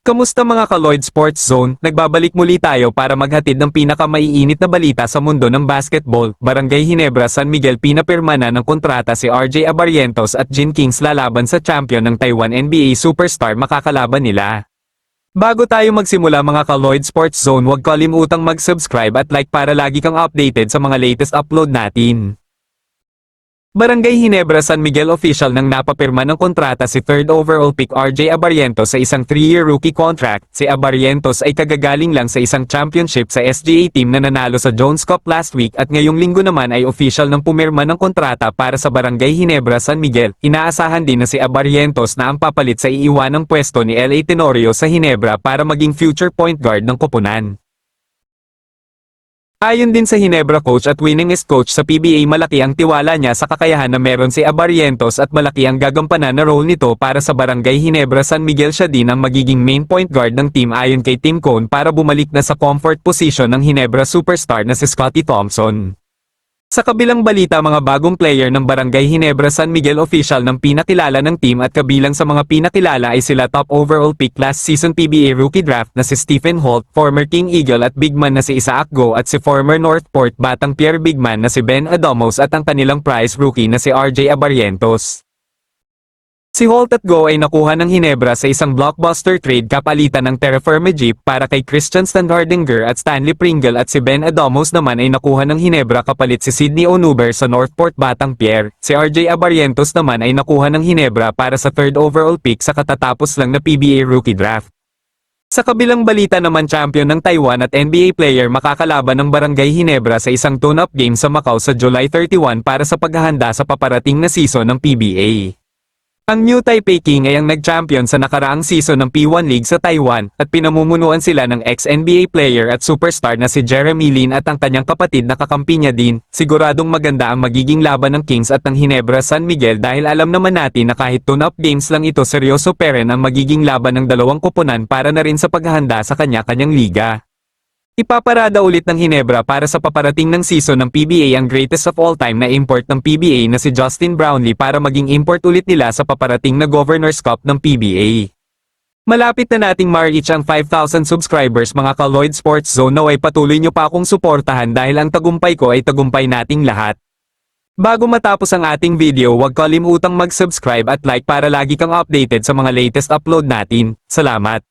Kamusta mga ka-Lloyd Sports Zone? Nagbabalik muli tayo para maghatid ng pinakamaiinit na balita sa mundo ng basketball. Barangay Ginebra, San Miguel pinapirma na ng kontrata si RJ Abarrientos at Jin Kings lalaban sa champion ng Taiwan NBA superstar makakalaban nila. Bago tayo magsimula mga ka-Lloyd Sports Zone, huwag kalimutang mag-subscribe at like para lagi kang updated sa mga latest upload natin. Barangay Ginebra, San Miguel official nang napapirma ng kontrata si third overall pick RJ Abarrientos sa isang 3-year rookie contract. Si Abarrientos ay kagagaling lang sa isang championship sa SGA team na nanalo sa Jones Cup last week at ngayong linggo naman ay official nang pumirma ng kontrata para sa Barangay Ginebra, San Miguel. Inaasahan din na si Abarrientos na ang papalit sa iiwanang pwesto ni LA Tenorio sa Ginebra para maging future point guard ng koponan. Ayon din sa Ginebra coach at winningest coach sa PBA, malaki ang tiwala niya sa kakayahan na meron si Abarrientos at malaki ang gagampanan na role nito para sa Barangay Ginebra, San Miguel. Siya din ang magiging main point guard ng team ayon kay Tim Cone para bumalik na sa comfort position ng Ginebra superstar na si Scottie Thompson. Sa kabilang balita, mga bagong player ng Barangay Ginebra, San Miguel official ng pinakilala ng team at kabilang sa mga pinakilala ay sila top overall pick last season PBA rookie draft na si Stephen Holt, former King Eagle at bigman na si Isaac Go at si former Northport Batang Pierre bigman na si Ben Adamos at ang kanilang prize rookie na si RJ Abarrientos. Si Holt at Go ay nakuha ng Ginebra sa isang blockbuster trade kapalitan ng Terraform Jeep para kay Christian Standhardinger at Stanley Pringle, at si Ben Adamos naman ay nakuha ng Ginebra kapalit si Sydney Onuber sa Northport Batang Pierre. Si RJ Abarrientos naman ay nakuha ng Ginebra para sa third overall pick sa katatapos lang na PBA rookie draft. Sa kabilang balita naman, champion ng Taiwan at NBA player makakalaban ng Barangay Ginebra sa isang tune-up game sa Macau sa July 31 para sa paghahanda sa paparating na season ng PBA. Ang New Taipei King ay ang nag-champion sa nakaraang season ng P1 League sa Taiwan at pinamumunuan sila ng ex-NBA player at superstar na si Jeremy Lin at ang kanyang kapatid na kakampi niya din. Siguradong maganda ang magiging laban ng Kings at ng Ginebra San Miguel dahil alam naman natin na kahit tune-up games lang ito, seryoso pa rin ang magiging laban ng dalawang koponan para na rin sa paghahanda sa kanya-kanyang liga. Ipaparada ulit ng Ginebra para sa paparating ng season ng PBA ang greatest of all time na import ng PBA na si Justin Brownlee para maging import ulit nila sa paparating na Governors Cup ng PBA. Malapit na nating ma-reach ang 5,000 subscribers mga ka-Lloyd Sports Zone. Naway patuloy nyo pa akong suportahan dahil ang tagumpay ko ay tagumpay nating lahat. Bago matapos ang ating video, huwag kalimutang mag-subscribe at like para lagi kang updated sa mga latest upload natin. Salamat!